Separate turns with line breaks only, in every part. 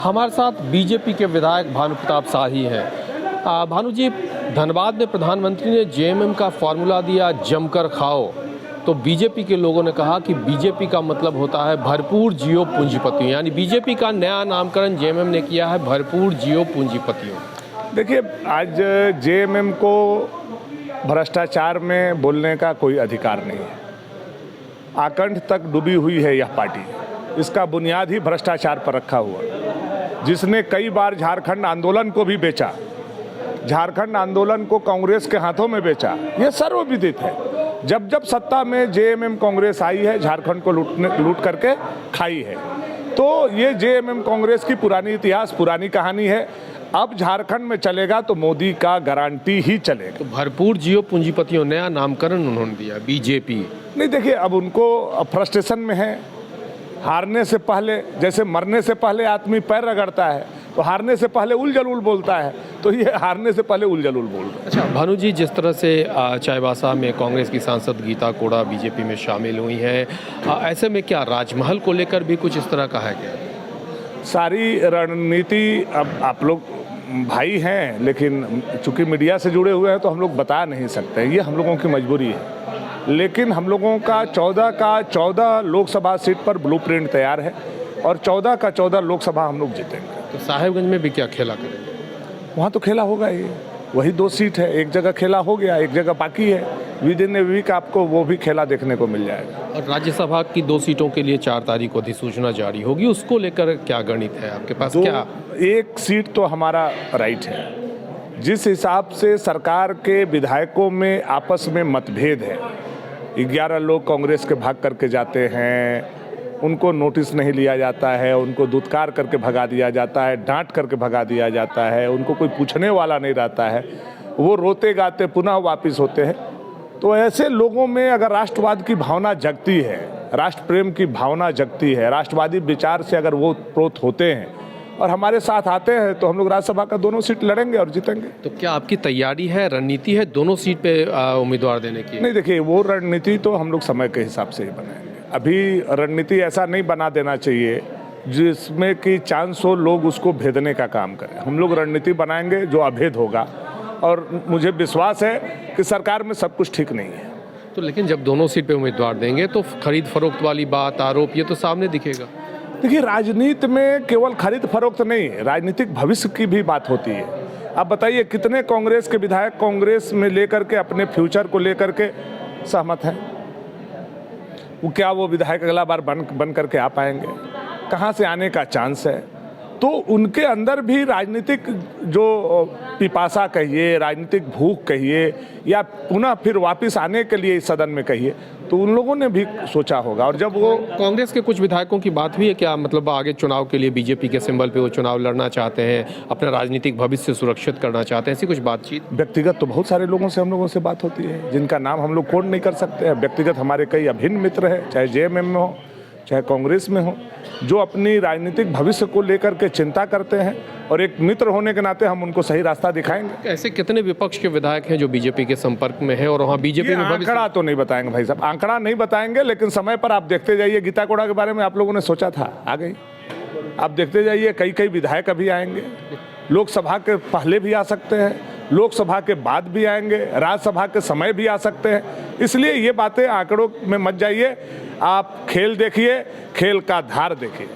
हमारे साथ बीजेपी के विधायक भानु प्रताप शाही हैं। भानु जी, धनबाद में प्रधानमंत्री ने जेएमएम का फॉर्मूला दिया, जमकर खाओ। तो बीजेपी के लोगों ने कहा कि बीजेपी का मतलब होता है भरपूर जियो पूंजीपतियों, यानी बीजेपी का नया नामकरण जेएमएम ने किया है भरपूर जियो पूंजीपतियों।
देखिए, आज जेएमएम को भ्रष्टाचार में बोलने का कोई अधिकार नहीं है। आकंठ तक डूबी हुई है यह पार्टी, इसका बुनियाद ही भ्रष्टाचार पर रखा हुआ, जिसने कई बार झारखंड आंदोलन को भी बेचा, झारखंड आंदोलन को कांग्रेस के हाथों में बेचा। यह सर्वविदित है। जब जब सत्ता में जेएमएम कांग्रेस आई है, झारखंड को लूट करके खाई है। तो ये जेएमएम कांग्रेस की पुरानी इतिहास, पुरानी कहानी है। अब झारखंड में चलेगा तो मोदी का गारंटी ही चलेगा।
तो भरपूर जियो पूंजीपतियों नया नामकरण उन्होंने दिया बीजेपी।
नहीं, देखिए, अब उनको फ्रस्ट्रेशन में है। हारने से पहले, जैसे मरने से पहले आदमी पैर रगड़ता है, तो हारने से पहले उल जलूल बोलता है, तो ये हारने से पहले उल जलूल बोल रहा है।
अच्छा भानु जी, जिस तरह से चाईबासा में कांग्रेस की सांसद गीता कोड़ा बीजेपी में शामिल हुई हैं, ऐसे में क्या राजमहल को लेकर भी कुछ इस तरह का है क्या?
सारी रणनीति, अब आप लोग भाई हैं, लेकिन चूंकि मीडिया से जुड़े हुए हैं तो हम लोग बता नहीं सकते, ये हम लोगों की मजबूरी है। लेकिन हम लोगों का 14 लोकसभा सीट पर ब्लूप्रिंट तैयार है और 14 लोकसभा हम लोग जीतेंगे।
तो साहेबगंज में भी क्या खेला करेंगे?
वहाँ तो खेला होगा ही, वही 2 सीट है, एक जगह खेला हो गया, एक जगह बाकी है। विद इन ए वीक आपको वो भी खेला देखने को मिल जाएगा।
और राज्यसभा की 2 सीटों के लिए 4 तारीख को अधिसूचना जारी होगी, उसको लेकर क्या गणित है आपके पास? क्या
1 सीट तो हमारा राइट है। जिस हिसाब से सरकार के विधायकों में आपस में मतभेद है, 11 लोग कांग्रेस के भाग करके जाते हैं, उनको नोटिस नहीं लिया जाता है, उनको दुत्कार करके भगा दिया जाता है, डांट करके भगा दिया जाता है, उनको कोई पूछने वाला नहीं रहता है, वो रोते गाते पुनः वापस होते हैं। तो ऐसे लोगों में अगर राष्ट्रवाद की भावना जगती है, राष्ट्र प्रेम की भावना जगती है, राष्ट्रवादी विचार से अगर वो प्रोत होते हैं और हमारे साथ आते हैं, तो हम लोग राज्यसभा का 2 सीट लड़ेंगे और जीतेंगे।
तो क्या आपकी तैयारी है, रणनीति है 2 सीट पे उम्मीदवार देने की?
नहीं, देखिए, वो रणनीति तो हम लोग समय के हिसाब से ही बनाएंगे। अभी रणनीति ऐसा नहीं बना देना चाहिए जिसमें कि चांस हो लोग उसको भेदने का काम करें। हम लोग रणनीति बनाएंगे जो अभेद होगा, और मुझे विश्वास है कि सरकार में सब कुछ ठीक नहीं है।
तो लेकिन जब 2 सीट पे उम्मीदवार देंगे तो खरीद फरोख्त वाली बात, आरोप, ये तो सामने दिखेगा।
देखिए, राजनीति में केवल खरीद फरोख्त नहीं, राजनीतिक भविष्य की भी बात होती है। आप बताइए, कितने कांग्रेस के विधायक कांग्रेस में लेकर के अपने फ्यूचर को लेकर के सहमत हैं? क्या वो विधायक अगला बार बन करके आ पाएंगे? कहाँ से आने का चांस है? तो उनके अंदर भी राजनीतिक जो पिपासा कहिए, राजनीतिक भूख कहिए, या पुनः फिर वापस आने के लिए इस सदन में कहिए, तो उन लोगों ने भी सोचा होगा। और जब वो
कांग्रेस के कुछ विधायकों की बात हुई है क्या, मतलब आगे चुनाव के लिए बीजेपी के सिंबल पे वो चुनाव लड़ना चाहते हैं, अपना राजनीतिक भविष्य सुरक्षित करना चाहते हैं, ऐसी कुछ बातचीत? व्यक्तिगत
तो बहुत सारे लोगों से हम लोगों से बात होती है, जिनका नाम हम लोग कोड नहीं कर सकते हैं। व्यक्तिगत हमारे कई अभिन्न मित्र हैं, चाहे जेएमएम में हो, चाहे कांग्रेस में हो, जो अपनी राजनीतिक भविष्य को लेकर के चिंता करते हैं, और एक मित्र होने के नाते हम उनको सही रास्ता दिखाएंगे।
ऐसे कितने विपक्ष के विधायक हैं जो बीजेपी के संपर्क में हैं और वहाँ बीजेपी में
आंकड़ा तो नहीं बताएंगे भाई साहब, आंकड़ा नहीं बताएंगे, लेकिन समय पर आप देखते जाइए। गीता कोड़ा के बारे में आप लोगों ने सोचा था, आ गई। आप देखते जाइए, कई विधायक अभी आएंगे, लोकसभा के पहले भी आ सकते हैं, लोकसभा के बाद भी आएंगे, राज्यसभा के समय भी आ सकते हैं। इसलिए ये बातें आंकड़ों में मत जाइए, आप खेल देखिए, खेल का धार देखिए।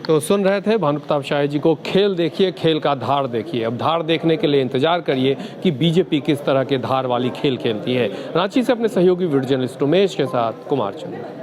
तो सुन रहे थे भानु प्रताप शाही जी को, खेल देखिए, खेल का धार देखिए। अब धार देखने के लिए इंतजार करिए कि बीजेपी किस तरह के धार वाली खेल खेलती है। रांची से अपने सहयोगी वीडियो जर्नलिस्ट उमेश के साथ कुमार चंद्र।